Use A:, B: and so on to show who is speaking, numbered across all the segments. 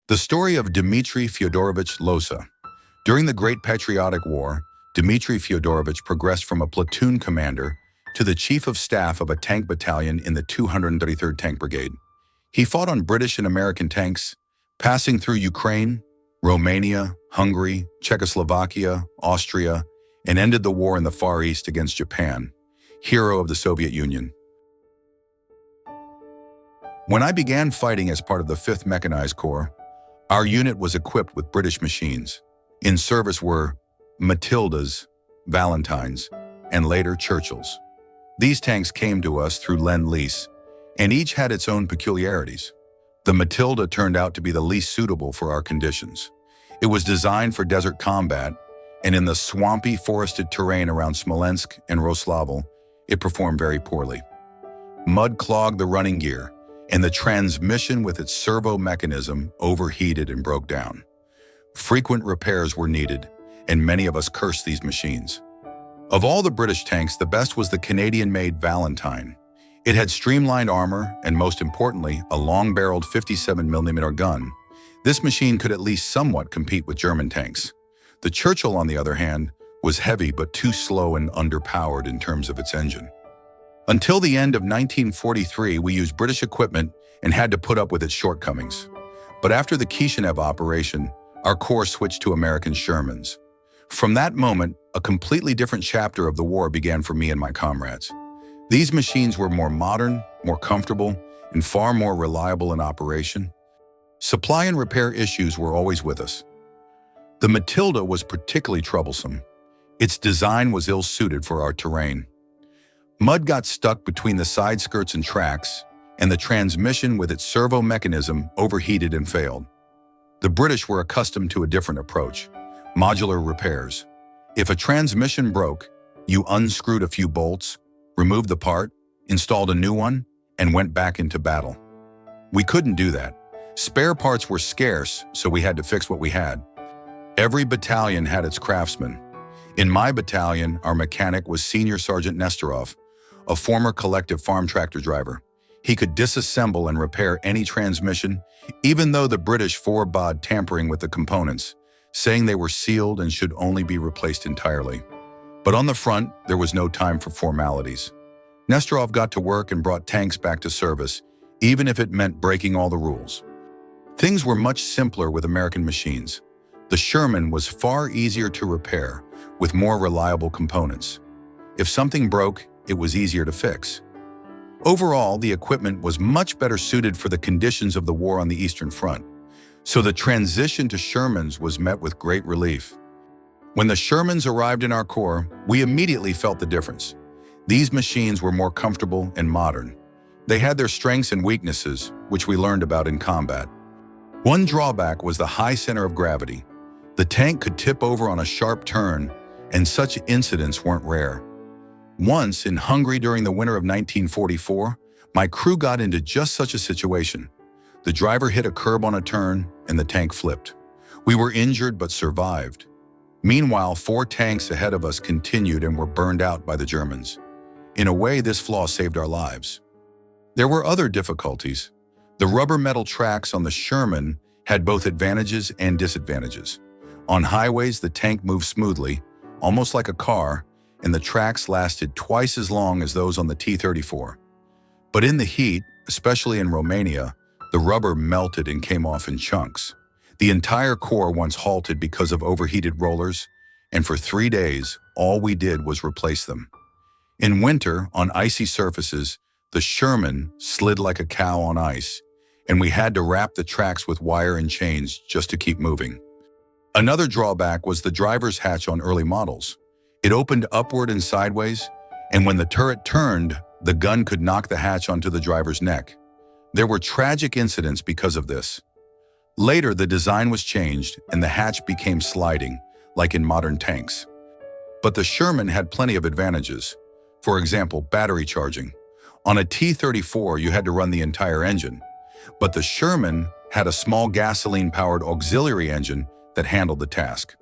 A: The story of Dmitry Fyodorovich Loza. During the Great Patriotic War, Dmitry Fyodorovich progressed from a platoon commander to the chief of staff of a tank battalion in the 233rd Tank Brigade. He fought on British and American tanks, passing through Ukraine, Romania, Hungary, Czechoslovakia, Austria, and ended the war in the Far East against Japan, hero of the Soviet Union. When I began fighting as part of the 5th Mechanized Corps, our unit was equipped with British machines. In service were Matildas, Valentines, and later Churchills. These tanks came to us through Lend-Lease, and each had its own peculiarities. The Matilda turned out to be the least suitable for our conditions. It was designed for desert combat, and in the swampy, forested terrain around Smolensk and Roslavl, it performed very poorly. Mud clogged the running gear, and the transmission with its servo mechanism overheated and broke down. Frequent repairs were needed, and many of us cursed these machines. Of all the British tanks, the best was the Canadian-made Valentine. It had streamlined armor and, most importantly, a long-barreled 57mm gun. This machine could at least somewhat compete with German tanks. The Churchill, on the other hand, was heavy but too slow and underpowered in terms of its engine. Until the end of 1943, we used British equipment and had to put up with its shortcomings. But after the Kishinev operation, our Corps switched to American Shermans. From that moment, a completely different chapter of the war began for me and my comrades. These machines were more modern, more comfortable, and far more reliable in operation. Supply and repair issues were always with us. The Matilda was particularly troublesome. Its design was ill-suited for our terrain. Mud got stuck between the side skirts and tracks, and the transmission with its servo mechanism overheated and failed. The British were accustomed to a different approach: modular repairs. If a transmission broke, you unscrewed a few bolts, removed the part, installed a new one, and went back into battle. We couldn't do that. Spare parts were scarce, so we had to fix what we had. Every battalion had its craftsman. In my battalion, our mechanic was Senior Sergeant Nestorov, a former collective farm tractor driver. He could disassemble and repair any transmission, even though the British forbade tampering with the components, saying they were sealed and should only be replaced entirely. But on the front, there was no time for formalities. Nestorov got to work and brought tanks back to service, even if it meant breaking all the rules. Things were much simpler with American machines. The Sherman was far easier to repair, with more reliable components. If something broke, it was easier to fix. Overall, the equipment was much better suited for the conditions of the war on the Eastern Front, so the transition to Shermans was met with great relief. When the Shermans arrived in our Corps, we immediately felt the difference. These machines were more comfortable and modern. They had their strengths and weaknesses, which we learned about in combat. One drawback was the high center of gravity. The tank could tip over on a sharp turn, and such incidents weren't rare. Once, in Hungary during the winter of 1944, my crew got into just such a situation. The driver hit a curb on a turn, and the tank flipped. We were injured but survived. Meanwhile, 4 tanks ahead of us continued and were burned out by the Germans. In a way, this flaw saved our lives. There were other difficulties. The rubber metal tracks on the Sherman had both advantages and disadvantages. On highways, the tank moved smoothly, almost like a car, and the tracks lasted twice as long as those on the T-34. But in the heat, especially in Romania, the rubber melted and came off in chunks. The entire Corps once halted because of overheated rollers, and for 3 days, all we did was replace them. In winter, on icy surfaces, the Sherman slid like a cow on ice, and we had to wrap the tracks with wire and chains just to keep moving. Another drawback was the driver's hatch on early models. It opened upward and sideways, and when the turret turned, the gun could knock the hatch onto the driver's neck. There were tragic incidents because of this. Later, the design was changed and the hatch became sliding, like in modern tanks. But the Sherman had plenty of advantages. For example, battery charging. On a T-34, you had to run the entire engine, but the Sherman had a small gasoline-powered auxiliary engine that handled the task.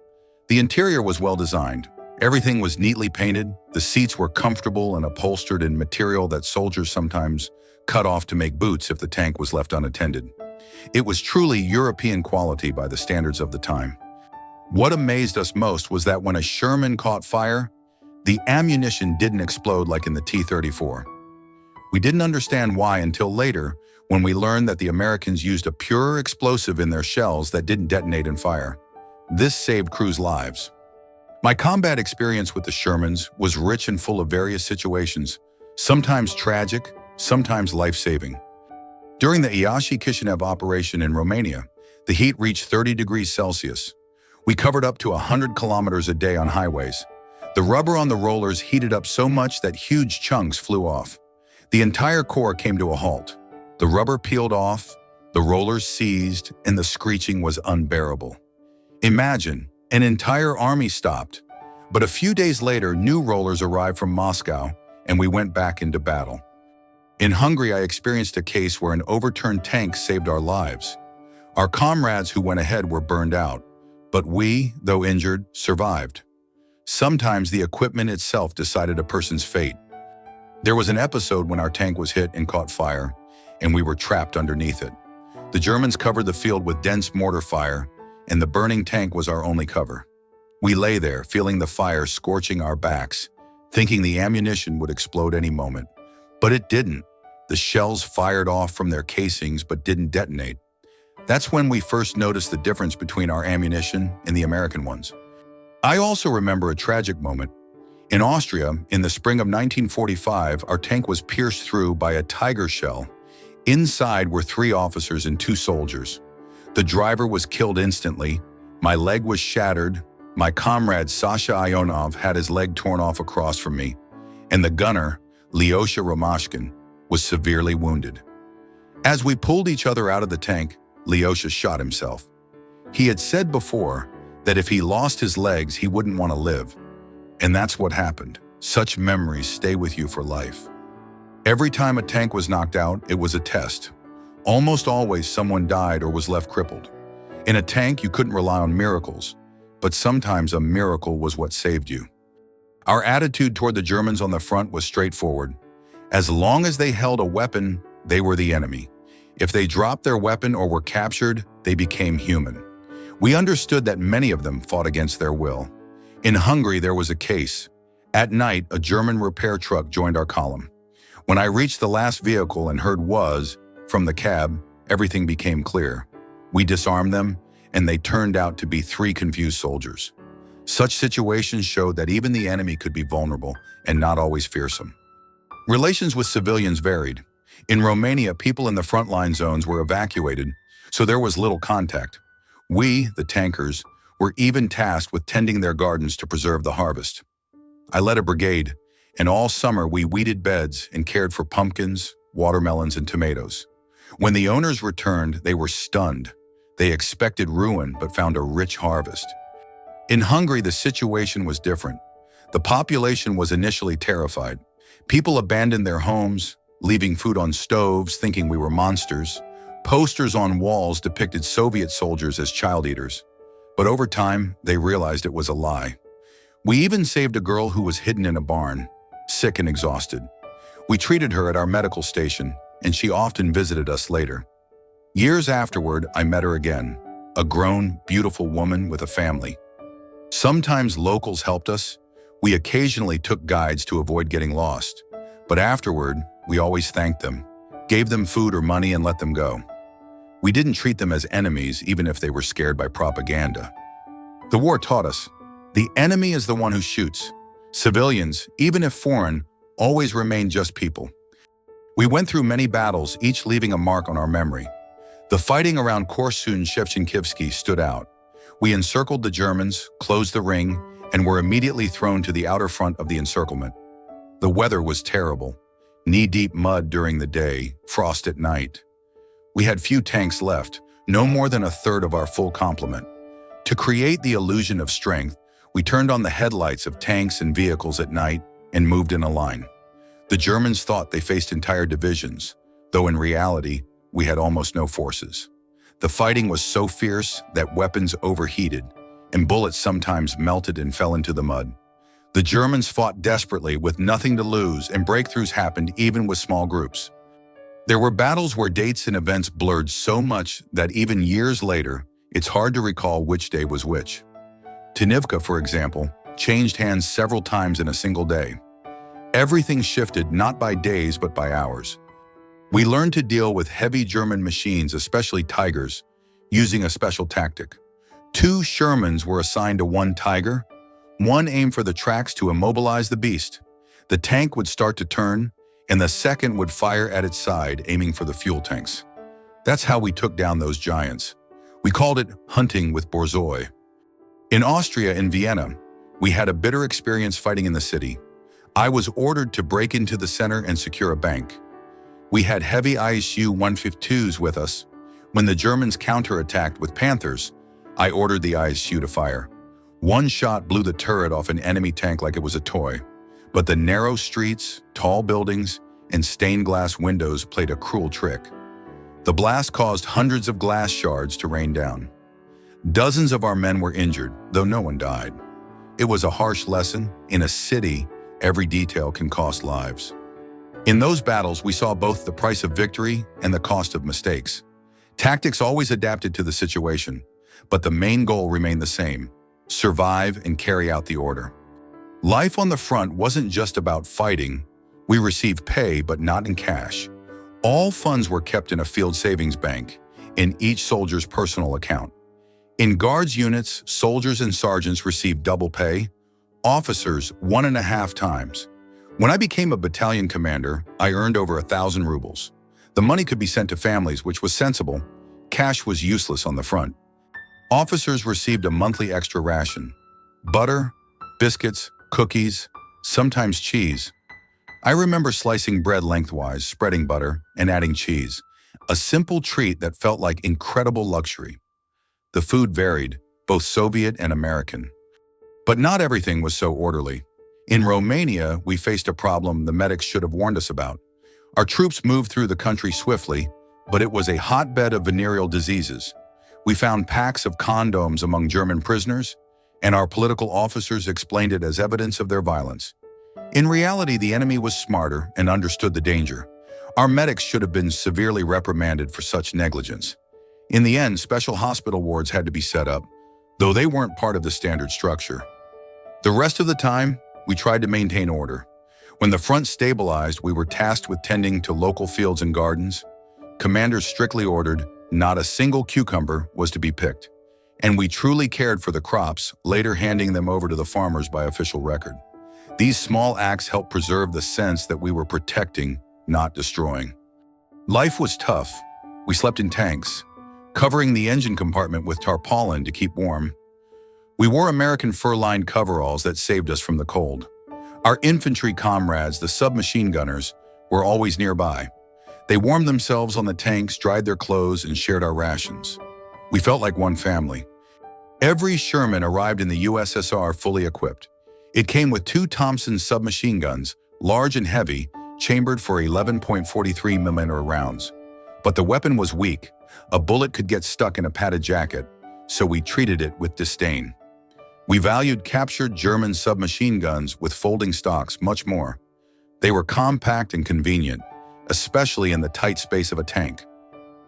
A: The interior was well designed. Everything was neatly painted, the seats were comfortable and upholstered in material that soldiers sometimes cut off to make boots if the tank was left unattended. It was truly European quality by the standards of the time. What amazed us most was that when a Sherman caught fire, the ammunition didn't explode like in the T-34. We didn't understand why until later, when we learned that the Americans used a pure explosive in their shells that didn't detonate in fire. This saved crews' lives. My combat experience with the Shermans was rich and full of various situations, sometimes tragic, sometimes life-saving. During the Iași Chișinău operation in Romania, the heat reached 30 degrees Celsius. We covered up to 100 kilometers a day on highways. The rubber on the rollers heated up so much that huge chunks flew off. The entire corps came to a halt. The rubber peeled off, the rollers seized, and the screeching was unbearable. Imagine, an entire army stopped. But a few days later, new rollers arrived from Moscow, and we went back into battle. In Hungary, I experienced a case where an overturned tank saved our lives. Our comrades who went ahead were burned out, but we, though injured, survived. Sometimes the equipment itself decided a person's fate. There was an episode when our tank was hit and caught fire, and we were trapped underneath it. The Germans covered the field with dense mortar fire, and the burning tank was our only cover. We lay there, feeling the fire scorching our backs, thinking the ammunition would explode any moment. But it didn't. The shells fired off from their casings but didn't detonate. That's when we first noticed the difference between our ammunition and the American ones. I also remember a tragic moment. In Austria, in the spring of 1945, our tank was pierced through by a Tiger shell. Inside were 3 officers and 2 soldiers. The driver was killed instantly. My leg was shattered. My comrade Sasha Ionov had his leg torn off across from me. And the gunner, Lyosha Romashkin, was severely wounded. As we pulled each other out of the tank, Lyosha shot himself. He had said before that if he lost his legs, he wouldn't want to live. And that's what happened. Such memories stay with you for life. Every time a tank was knocked out, it was a test. Almost always someone died or was left crippled. In a tank, you couldn't rely on miracles, but sometimes a miracle was what saved you. Our attitude toward the Germans on the front was straightforward. As long as they held a weapon, they were the enemy. If they dropped their weapon or were captured, they became human. We understood that many of them fought against their will. In Hungary, there was a case. At night, a German repair truck joined our column. When I reached the last vehicle and heard "was" from the cab, everything became clear. We disarmed them, and they turned out to be 3 confused soldiers. Such situations showed that even the enemy could be vulnerable and not always fearsome. Relations with civilians varied. In Romania, people in the frontline zones were evacuated, so there was little contact. We, the tankers, were even tasked with tending their gardens to preserve the harvest. I led a brigade, and all summer we weeded beds and cared for pumpkins, watermelons, and tomatoes. When the owners returned, they were stunned. They expected ruin but found a rich harvest. In Hungary, the situation was different. The population was initially terrified. People abandoned their homes, leaving food on stoves, thinking we were monsters. Posters on walls depicted Soviet soldiers as child eaters. But over time, they realized it was a lie. We even saved a girl who was hidden in a barn, sick and exhausted. We treated her at our medical station, and she often visited us later. Years afterward, I met her again, a grown, beautiful woman with a family. Sometimes locals helped us. We occasionally took guides to avoid getting lost. But afterward, we always thanked them, gave them food or money, and let them go. We didn't treat them as enemies, even if they were scared by propaganda. The war taught us, the enemy is the one who shoots. Civilians, even if foreign, always remain just people. We went through many battles, each leaving a mark on our memory. The fighting around Korsun-Shevchenkivsky stood out. We encircled the Germans, closed the ring, and were immediately thrown to the outer front of the encirclement. The weather was terrible. Knee-deep mud during the day, frost at night. We had few tanks left, no more than a third of our full complement. To create the illusion of strength, we turned on the headlights of tanks and vehicles at night and moved in a line. The Germans thought they faced entire divisions, though in reality, we had almost no forces. The fighting was so fierce that weapons overheated, and bullets sometimes melted and fell into the mud. The Germans fought desperately with nothing to lose, and breakthroughs happened even with small groups. There were battles where dates and events blurred so much that even years later, it's hard to recall which day was which. Tanivka, for example, changed hands several times in a single day. Everything shifted not by days but by hours. We learned to deal with heavy German machines, especially Tigers, using a special tactic. 2 Shermans were assigned to 1 Tiger. One aimed for the tracks to immobilize the beast. The tank would start to turn, and the second would fire at its side, aiming for the fuel tanks. That's how we took down those giants. We called it hunting with Borzoi. In Austria, in Vienna, we had a bitter experience fighting in the city. I was ordered to break into the center and secure a bank. We had heavy ISU 152s with us. When the Germans counterattacked with Panthers, I ordered the ISU to fire. One shot blew the turret off an enemy tank like it was a toy. But the narrow streets, tall buildings, and stained glass windows played a cruel trick. The blast caused hundreds of glass shards to rain down. Dozens of our men were injured, though no one died. It was a harsh lesson. In a city, every detail can cost lives. In those battles, we saw both the price of victory and the cost of mistakes. Tactics always adapted to the situation, but the main goal remained the same: survive and carry out the order. Life on the front wasn't just about fighting. We received pay, but not in cash. All funds were kept in a field savings bank, in each soldier's personal account. In Guards units, soldiers and sergeants received double pay, officers 1.5 times. When I became a battalion commander, I earned over 1,000 rubles. The money could be sent to families, which was sensible. Cash was useless on the front. Officers received a monthly extra ration: butter, biscuits, cookies, sometimes cheese. I remember slicing bread lengthwise, spreading butter, and adding cheese, a simple treat that felt like incredible luxury. The food varied, both Soviet and American. But not everything was so orderly. In Romania, we faced a problem the medics should have warned us about. Our troops moved through the country swiftly, but it was a hotbed of venereal diseases. We found packs of condoms among German prisoners, and our political officers explained it as evidence of their violence. In reality, the enemy was smarter and understood the danger. Our medics should have been severely reprimanded for such negligence. In the end, special hospital wards had to be set up, though they weren't part of the standard structure. The rest of the time, we tried to maintain order. When the front stabilized, we were tasked with tending to local fields and gardens. Commanders strictly ordered not a single cucumber was to be picked, and we truly cared for the crops, later handing them over to the farmers by official record. These small acts helped preserve the sense that we were protecting, not destroying. Life was tough. We slept in tanks, covering the engine compartment with tarpaulin to keep warm. We wore American fur-lined coveralls that saved us from the cold. Our infantry comrades, the submachine gunners, were always nearby. They warmed themselves on the tanks, dried their clothes, and shared our rations. We felt like one family. Every Sherman arrived in the USSR fully equipped. It came with 2 Thompson submachine guns, large and heavy, chambered for 11.43mm rounds. But the weapon was weak. A bullet could get stuck in a padded jacket, so we treated it with disdain. We valued captured German submachine guns with folding stocks much more. They were compact and convenient, especially in the tight space of a tank.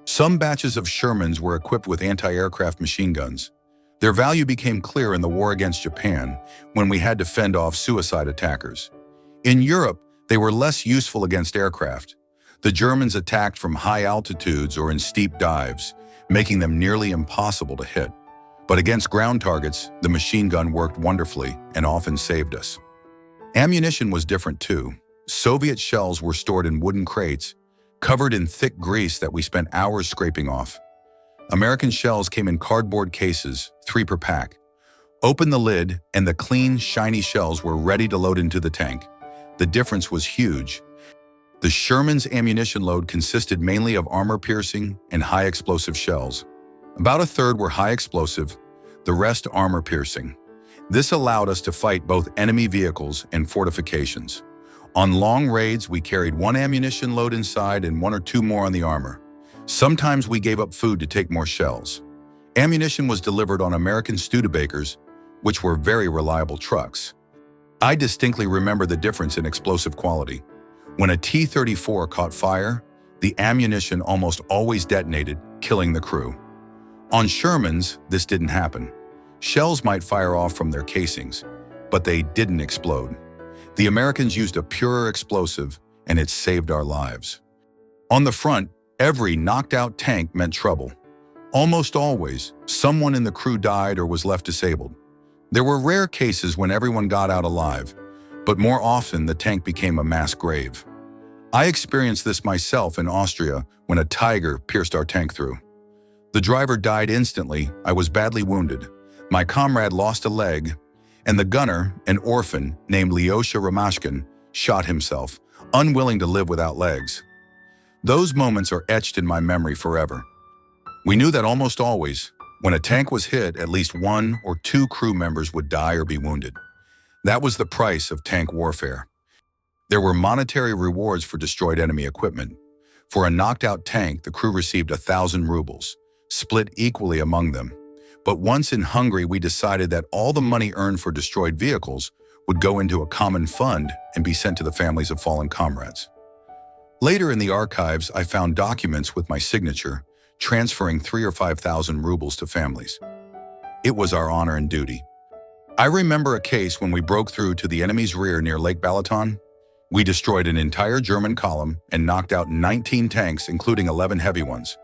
A: Some batches of Shermans were equipped with anti-aircraft machine guns. Their value became clear in the war against Japan, when we had to fend off suicide attackers. In Europe, they were less useful against aircraft. The Germans attacked from high altitudes or in steep dives, making them nearly impossible to hit. But against ground targets, the machine gun worked wonderfully and often saved us. Ammunition was different too. Soviet shells were stored in wooden crates, covered in thick grease that we spent hours scraping off. American shells came in cardboard cases, 3 per pack. Open the lid, and the clean, shiny shells were ready to load into the tank. The difference was huge. The Sherman's ammunition load consisted mainly of armor-piercing and high-explosive shells. About a third were high-explosive, the rest armor-piercing. This allowed us to fight both enemy vehicles and fortifications. On long raids, we carried 1 ammunition load inside and 1 or 2 more on the armor. Sometimes we gave up food to take more shells. Ammunition was delivered on American Studebakers, which were very reliable trucks. I distinctly remember the difference in explosive quality. When a T-34 caught fire, The ammunition almost always detonated, killing the crew. On Shermans, this didn't happen. Shells might fire off from their casings, but they didn't explode. The Americans used a purer explosive, and it saved our lives. On the front, every knocked-out tank meant trouble. Almost always, someone in the crew died or was left disabled. There were rare cases when everyone got out alive, but more often the tank became a mass grave. I experienced this myself in Austria when a Tiger pierced our tank through. The driver died instantly. I was badly wounded. My comrade lost a leg, and the gunner, an orphan named Lyosha Romashkin, shot himself, unwilling to live without legs. Those moments are etched in my memory forever. We knew that almost always, when a tank was hit, at least one or two crew members would die or be wounded. That was the price of tank warfare. There were monetary rewards for destroyed enemy equipment. For a knocked-out tank, the crew received 1,000 rubles, split equally among them. But once in Hungary, we decided that all the money earned for destroyed vehicles would go into a common fund and be sent to the families of fallen comrades. Later in the archives, I found documents with my signature transferring 3,000 or 5,000 rubles to families. It was our honor and duty. I remember a case when we broke through to the enemy's rear near Lake Balaton. We destroyed an entire German column and knocked out 19 tanks, including 11 heavy ones.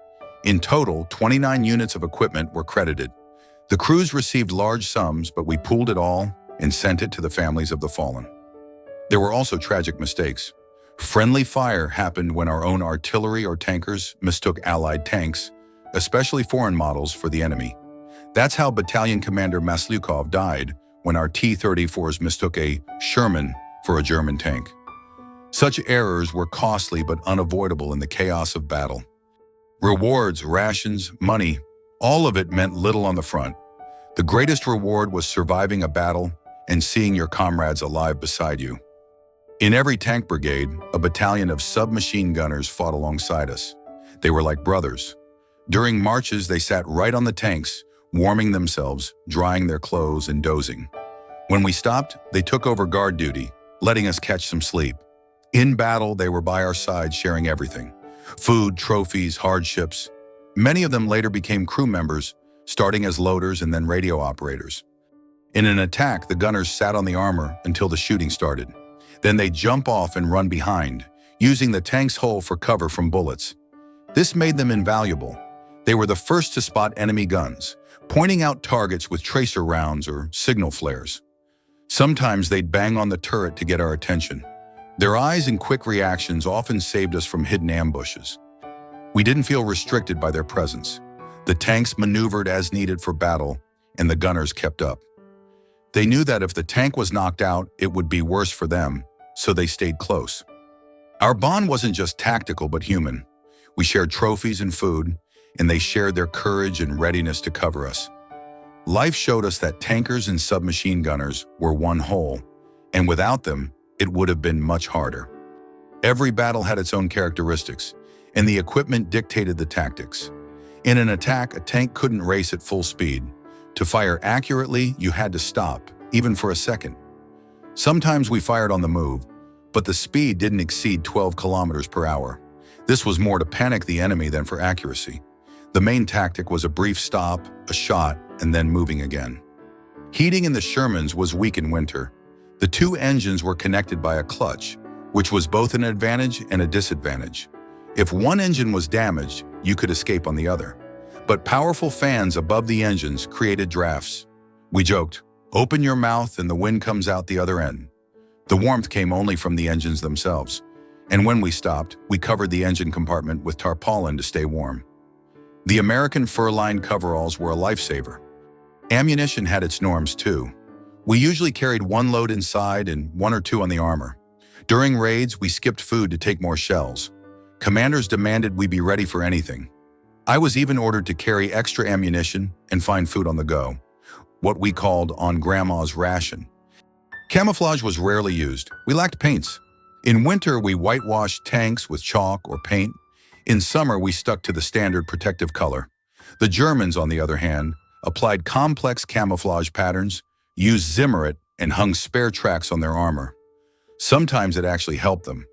A: In total, 29 units of equipment were credited. The crews received large sums, but we pooled it all and sent it to the families of the fallen. There were also tragic mistakes. Friendly fire happened when our own artillery or tankers mistook Allied tanks, especially foreign models, for the enemy. That's how Battalion Commander Maslyukov died when our T-34s mistook a Sherman for a German tank. Such errors were costly but unavoidable in the chaos of battle. Rewards, rations, money, all of it meant little on the front. The greatest reward was surviving a battle and seeing your comrades alive beside you. In every tank brigade, a battalion of submachine gunners fought alongside us. They were like brothers. During marches, they sat right on the tanks, warming themselves, drying their clothes, and dozing. When we stopped, they took over guard duty, letting us catch some sleep. In battle, they were by our side, sharing everything: food, trophies, hardships. Many of them later became crew members, starting as loaders and then radio operators. In an attack, the gunners sat on the armor until the shooting started. Then they'd jump off and run behind, using the tank's hull for cover from bullets. This made them invaluable. They were the first to spot enemy guns, pointing out targets with tracer rounds or signal flares. Sometimes they'd bang on the turret to get our attention. Their eyes and quick reactions often saved us from hidden ambushes. We didn't feel restricted by their presence. The tanks maneuvered as needed for battle, and the gunners kept up. They knew that if the tank was knocked out, it would be worse for them, so they stayed close. Our bond wasn't just tactical but human. We shared trophies and food, and they shared their courage and readiness to cover us. Life showed us that tankers and submachine gunners were one whole, and without them, it would have been much harder. Every battle had its own characteristics, and the equipment dictated the tactics. In an attack, a tank couldn't race at full speed. To fire accurately, you had to stop, even for a second. Sometimes we fired on the move, but the speed didn't exceed 12 kilometers per hour. This was more to panic the enemy than for accuracy. The main tactic was a brief stop, a shot, and then moving again. Heating in the Shermans was weak in winter. The two engines were connected by a clutch, which was both an advantage and a disadvantage. If one engine was damaged, you could escape on the other. But powerful fans above the engines created drafts. We joked, "Open your mouth and the wind comes out the other end." The warmth came only from the engines themselves. And when we stopped, we covered the engine compartment with tarpaulin to stay warm. The American fur-lined coveralls were a lifesaver. Ammunition had its norms too. We usually carried one load inside and one or two on the armor. During raids, we skipped food to take more shells. Commanders demanded we be ready for anything. I was even ordered to carry extra ammunition and find food on the go, what we called on Grandma's ration. Camouflage was rarely used. We lacked paints. In winter, we whitewashed tanks with chalk or paint. In summer, we stuck to the standard protective color. The Germans, on the other hand, applied complex camouflage patterns, used Zimmerit, and hung spare tracks on their armor. Sometimes it actually helped them.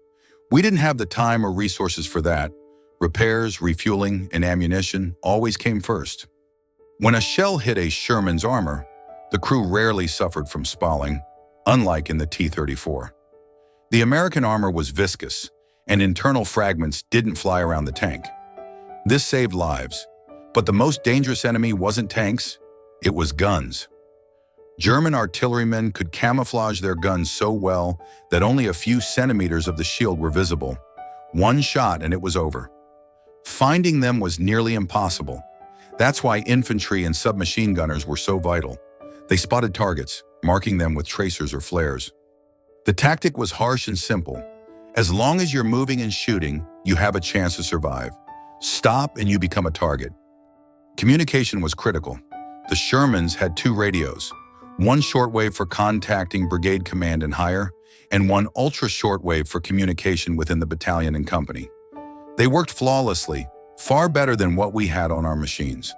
A: We didn't have the time or resources for that, Repairs, refueling, and ammunition always came first. When a shell hit a Sherman's armor, the crew rarely suffered from spalling, unlike in the T-34. The American armor was viscous, and internal fragments didn't fly around the tank. This saved lives, but the most dangerous enemy wasn't tanks, it was guns. German artillerymen could camouflage their guns so well that only a few centimeters of the shield were visible. One shot and it was over. Finding them was nearly impossible. That's why infantry and submachine gunners were so vital. They spotted targets, marking them with tracers or flares. The tactic was harsh and simple. As long as you're moving and shooting, you have a chance to survive. Stop and you become a target. Communication was critical. The Shermans had 2 radios, one shortwave for contacting brigade command and higher, and one ultra-shortwave for communication within the battalion and company. They worked flawlessly, far better than what we had on our machines.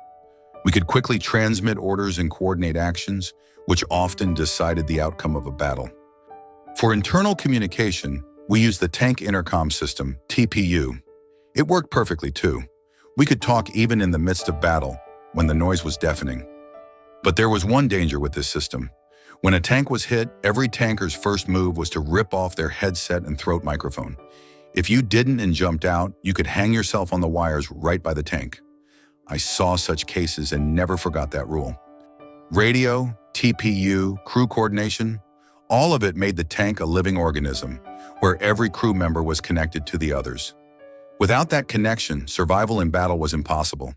A: We could quickly transmit orders and coordinate actions, which often decided the outcome of a battle. For internal communication, we used the Tank Intercom System, TPU. It worked perfectly too. We could talk even in the midst of battle, when the noise was deafening. But there was one danger with this system. When a tank was hit, every tanker's first move was to rip off their headset and throat microphone. If you didn't and jumped out, you could hang yourself on the wires right by the tank. I saw such cases and never forgot that rule. Radio, TPU, crew coordination, all of it made the tank a living organism, where every crew member was connected to the others. Without that connection, survival in battle was impossible.